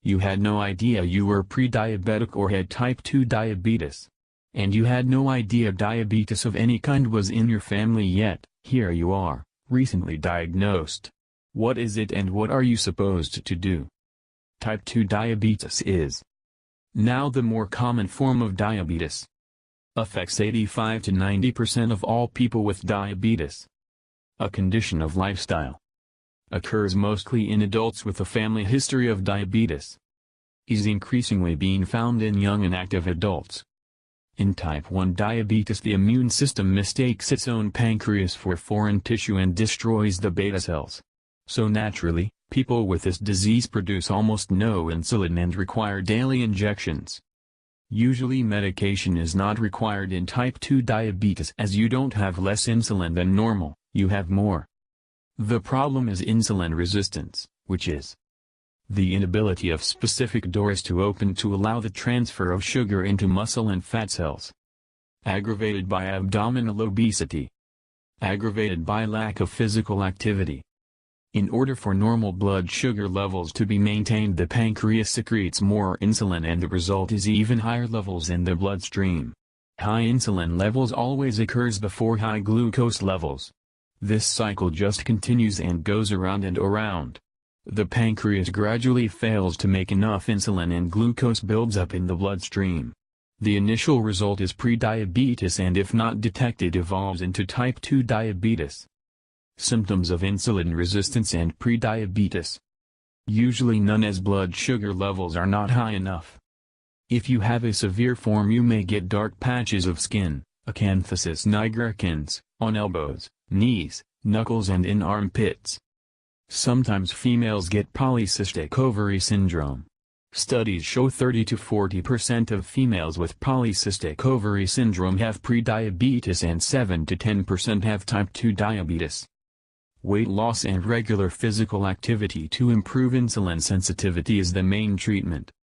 You had no idea you were pre-diabetic or had type 2 diabetes. And you had no idea diabetes of any kind was in your family yet. Here you are, recently diagnosed. What is it and what are you supposed to do? Type 2 diabetes is now the more common form of diabetes. Affects 85 to 90% of all people with diabetes. A condition of lifestyle. Occurs mostly in adults with a family history of diabetes. Is increasingly being found in young and active adults. In type 1 diabetes, the immune system mistakes its own pancreas for foreign tissue and destroys the beta cells. So naturally, people with this disease produce almost no insulin and require daily injections. Usually medication is not required in type 2 diabetes as you don't have less insulin than normal, you have more. The problem is insulin resistance, which is the inability of specific doors to open to allow the transfer of sugar into muscle and fat cells. Aggravated by abdominal obesity. Aggravated by lack of physical activity. In order for normal blood sugar levels to be maintained, the pancreas secretes more insulin and the result is even higher levels in the bloodstream. High insulin levels always occurs before high glucose levels. This cycle just continues and goes around and around. The pancreas gradually fails to make enough insulin and glucose builds up in the bloodstream. The initial result is prediabetes and if not detected evolves into type 2 diabetes. Symptoms of insulin resistance and prediabetes. Usually none as blood sugar levels are not high enough. If you have a severe form you may get dark patches of skin, acanthosis nigricans, on elbows, knees, knuckles and in armpits. Sometimes females get polycystic ovary syndrome. Studies show 30 to 40% of females with polycystic ovary syndrome have prediabetes and 7 to 10% have type 2 diabetes. Weight loss and regular physical activity to improve insulin sensitivity is the main treatment.